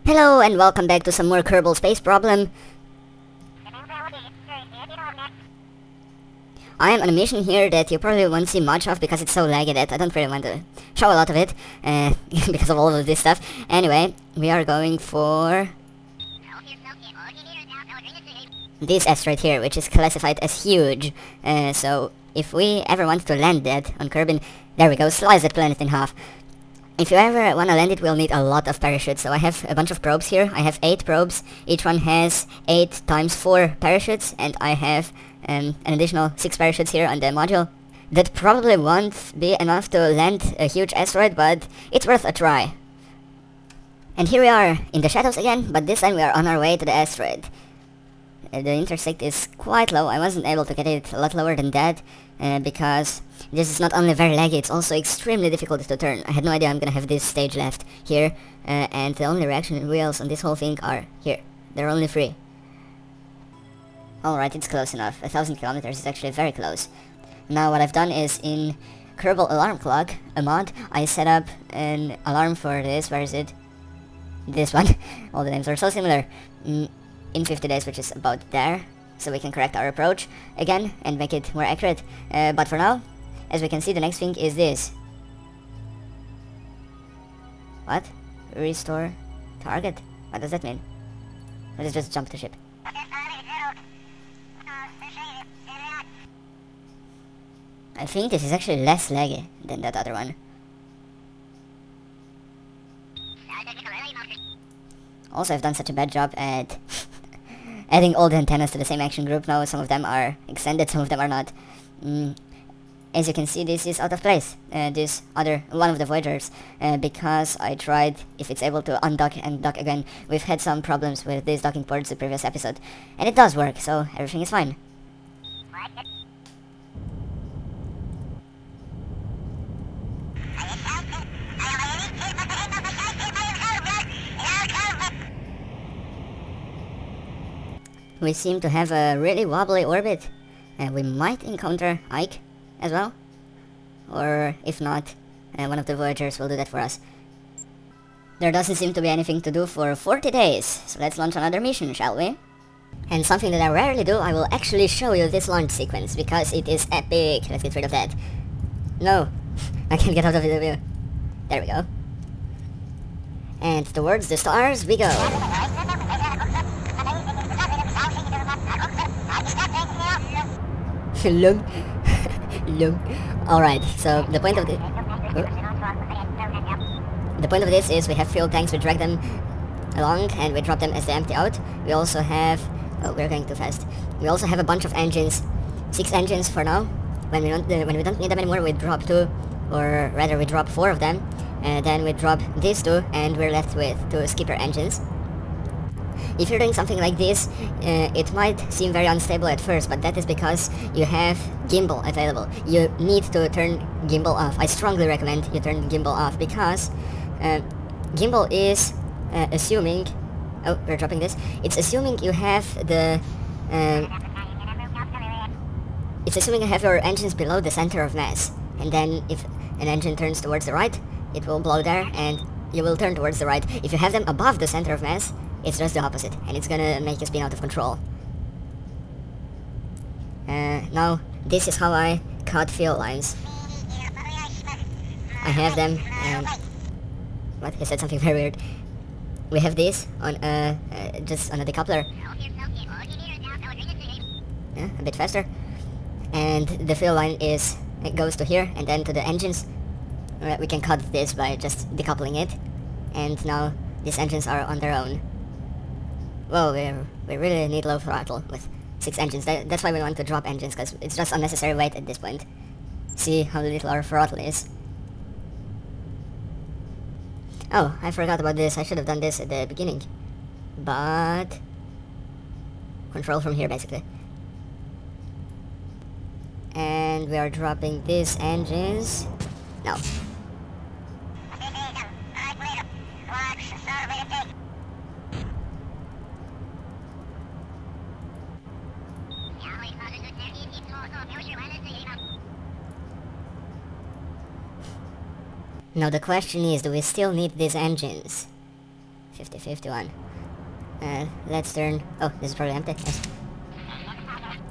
Hello and welcome back to some more Kerbal Space Problem. I am on a mission here that you probably won't see much of because it's so laggy that I don't really want to show a lot of it because of all of this stuff. Anyway, we are going for this asteroid here, which is classified as huge. So if we ever want to land that on Kerbin, there we go, slice that planet in half. If you ever want to land it, we'll need a lot of parachutes. So I have a bunch of probes here. I have 8 probes. Each one has 8 times 4 parachutes. And I have an additional 6 parachutes here on the module. That probably won't be enough to land a huge asteroid, but it's worth a try. And here we are in the shadows again, but this time we are on our way to the asteroid. The intersect is quite low. I wasn't able to get it a lot lower than that because this is not only very laggy, it's also extremely difficult to turn. I had no idea I'm gonna have this stage left here, and the only reaction wheels on this whole thing are here. There are only 3. Alright, it's close enough. 1,000 kilometers is actually very close. Now what I've done is in Kerbal Alarm Clock, a mod, I set up an alarm for this. Where is it? This one. All the names are so similar. In 50 days, which is about there, so we can correct our approach again and make it more accurate. But for now, as we can see, the next thing is this. What? Restore target? What does that mean? Let's just jump to ship. I think this is actually less laggy than that other one. Also, I've done such a bad job at adding all the antennas to the same action group now. Some of them are extended, some of them are not. As you can see, this is out of place, this other one of the Voyagers, because I tried if it's able to undock and dock again. We've had some problems with these docking ports the previous episode, and it does work, so everything is fine. We seem to have a really wobbly orbit, and we might encounter Ike as well. Or if not, one of the Voyagers will do that for us. There doesn't seem to be anything to do for 40 days, so let's launch another mission, shall we? And something that I rarely do, I will actually show you this launch sequence, because it is epic. Let's get rid of that. No, I can't get out of the view. There we go. And towards the stars we go. Look. Alright, so the point of this is we have fuel tanks, we drag them along and we drop them as they empty out. We also have... oh, we're going too fast. We also have a bunch of engines. 6 engines for now. When we don't need them anymore, we drop 2, or rather we drop 4 of them. And then we drop these 2 and we're left with 2 skipper engines. If you're doing something like this, it might seem very unstable at first, but that is because you have gimbal available. You need to turn gimbal off. I strongly recommend you turn gimbal off, because gimbal is assuming... oh, we're dropping this. It's assuming you have the... it's assuming you have your engines below the center of mass. And then if an engine turns towards the right, it will blow there and you will turn towards the right. If you have them above the center of mass, it's just the opposite, and it's gonna make you spin out of control. Now, this is how I cut fuel lines. I have them, what? He said something very weird. We have this on just on a decoupler. Yeah, a bit faster. And the fuel line it goes to here, and then to the engines. We can cut this by just decoupling it. And now, these engines are on their own. Whoa, we really need low throttle with 6 engines. That's why we want to drop engines, because it's just unnecessary weight at this point. See how little our throttle is. Oh, I forgot about this. I should have done this at the beginning. But... control from here, basically. And we are dropping these engines. No. Now the question is, do we still need these engines? 50, 51. Let's turn... Oh, this is probably empty. Yes.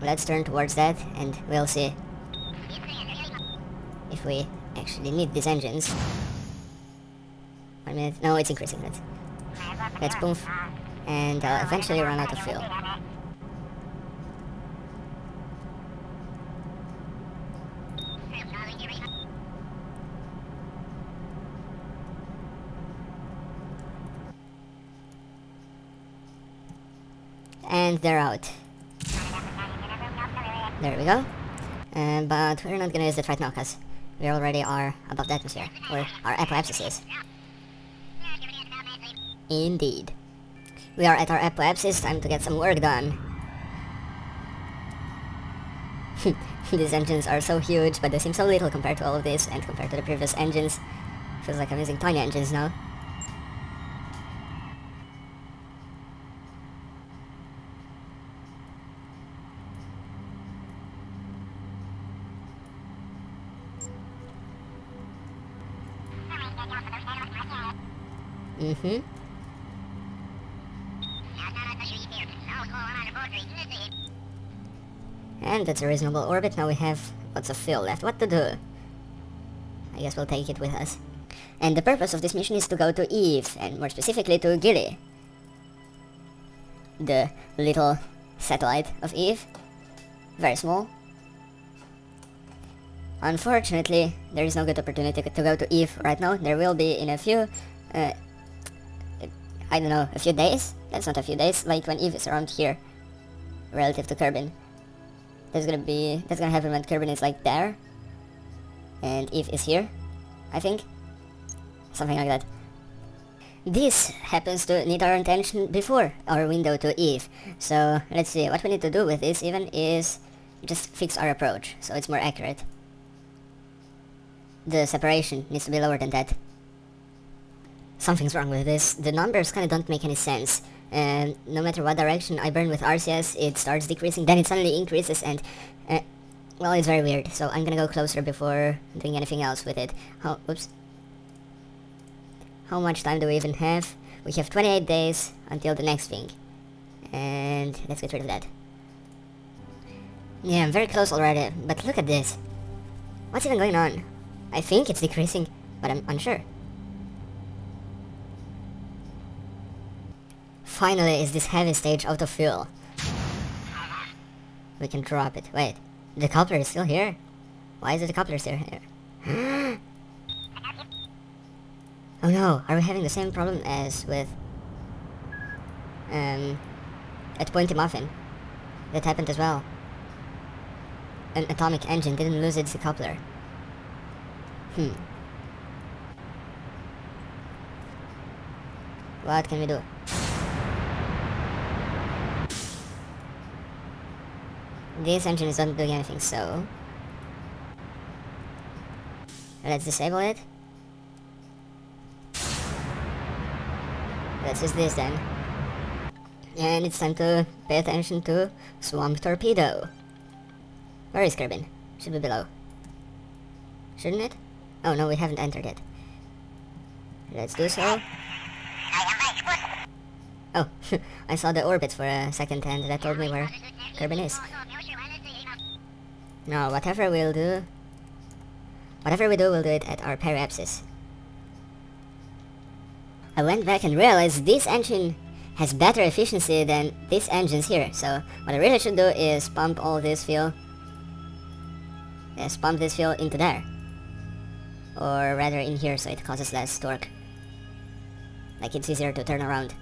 Let's turn towards that and we'll see if we actually need these engines. 1 minute. No, it's increasing. Let's boom. And I'll eventually run out of fuel. And they're out. There we go. But we're not gonna use it right now because we already are above the atmosphere, or our apoapsis is. Indeed. We are at our apoapsis, time to get some work done. These engines are so huge, but they seem so little compared to all of this, and compared to the previous engines. Feels like I'm using tiny engines now. And that's a reasonable orbit. Now we have lots of fuel left. What to do? I guess we'll take it with us. And the purpose of this mission is to go to Eve, and more specifically to Gilly, the little satellite of Eve. Very small. Unfortunately, there is no good opportunity to go to Eve right now. There will be in a few, I don't know, a few days? That's not a few days, like when Eve is around here, relative to Kerbin. That's gonna happen when Kerbin is like there, and Eve is here, I think. Something like that. This happens to need our attention before our window to Eve. So, let's see, what we need to do with this even is just fix our approach, so it's more accurate. The separation needs to be lower than that. Something's wrong with this. The numbers kinda don't make any sense. And no matter what direction I burn with RCS, it starts decreasing, then it suddenly increases, and well, it's very weird. So I'm gonna go closer before doing anything else with it. Oops. How much time do we even have? We have 28 days until the next thing. And let's get rid of that. Yeah, I'm very close already, but look at this. What's even going on? I think it's decreasing, but I'm unsure. Finally, is this heavy stage out of fuel? We can drop it. Wait, the coupler is still here? Why is the coupler still here? Oh no, are we having the same problem as with at Pointy Muffin? That happened as well. An atomic engine didn't lose its decoupler. What can we do? This engine is not doing anything, so let's disable it. Let's use this then. And it's time to pay attention to Swamp Torpedo. Where is Kerbin? Should be below. Shouldn't it? Oh no, we haven't entered it. Let's do so. Oh, I saw the orbit for a second and that told me where Kerbin is. No, whatever we do, we'll do it at our periapsis. I went back and realized this engine has better efficiency than these engines here, so what I really should do is pump all this fuel. Yes, pump this fuel into there. Or rather in here, so it causes less torque. Like it's easier to turn around.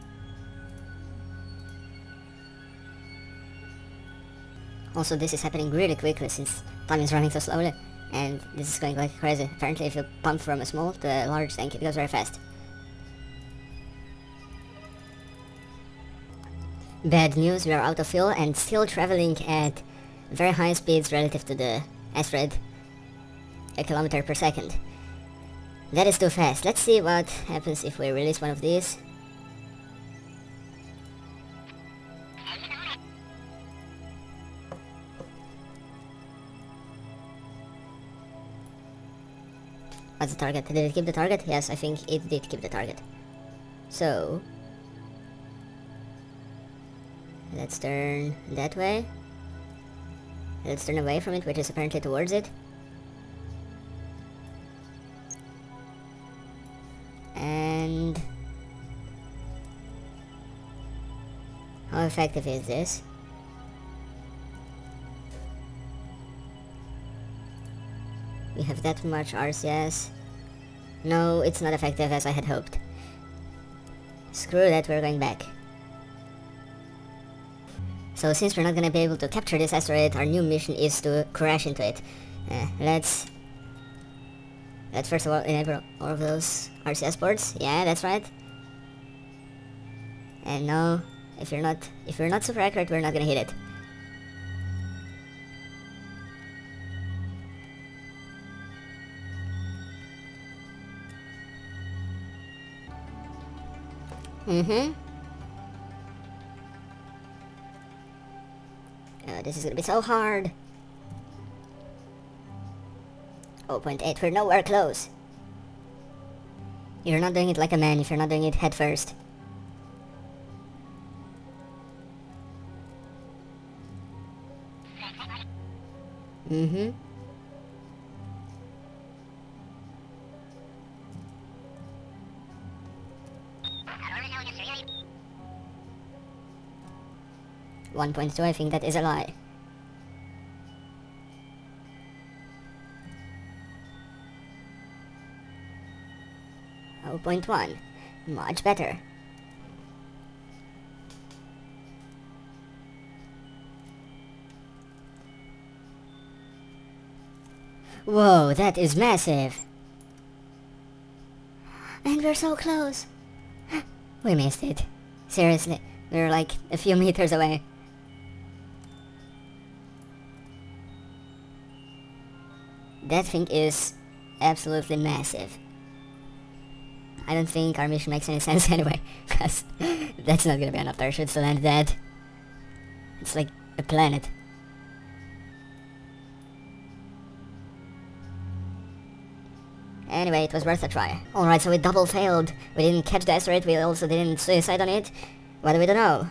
Also, this is happening really quickly since time is running so slowly, and this is going like crazy. Apparently if you pump from a small to a large tank, it goes very fast. Bad news, we are out of fuel and still traveling at very high speeds relative to the asteroid, a kilometer per second. That is too fast. Let's see what happens if we release one of these. What's the target? Did it keep the target? Yes, I think it did keep the target. So, Let's turn that way. Let's turn away from it, which is apparently towards it. And... how effective is this? We have that much RCS. No, it's not effective as I had hoped. Screw that, we're going back. So since we're not gonna be able to capture this asteroid, our new mission is to crash into it. Let's first of all enable all of those RCS ports. Yeah, that's right. And no, if you're not super accurate, we're not gonna hit it. This is gonna be so hard. 0.8, we're nowhere close. You're not doing it like a man if you're not doing it head first. Mm-hmm. .2, I think that is a lie. Oh, 0.1. Much better. Whoa, that is massive. And we're so close. We missed it. Seriously, we're like a few meters away. That thing is absolutely massive. I don't think our mission makes any sense anyway, because that's not gonna be enough parachutes to land that. It's like a planet. Anyway, it was worth a try. Alright, so we double failed. We didn't catch the asteroid, we also didn't suicide on it. What do we do now?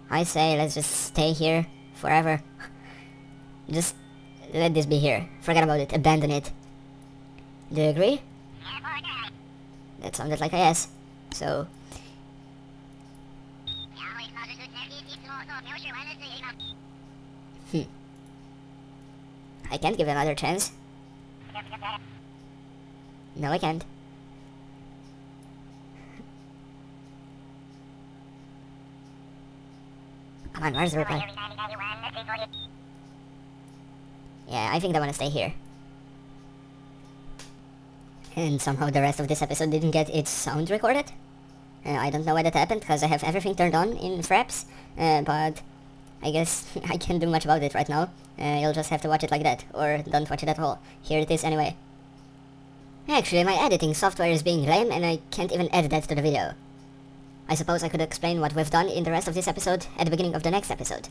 I say let's just stay here forever. Just let this be here. Forget about it. Abandon it. Do you agree? That sounded like a yes. So... I can't give it another chance. No, I can't. Come on, where's the reply? Yeah, I think I want to stay here. And somehow the rest of this episode didn't get its sound recorded. I don't know why that happened, because I have everything turned on in fraps. But I guess I can't do much about it right now. You'll just have to watch it like that, or don't watch it at all. Here it is anyway. Actually, my editing software is being lame and I can't even add that to the video. I suppose I could explain what we've done in the rest of this episode at the beginning of the next episode.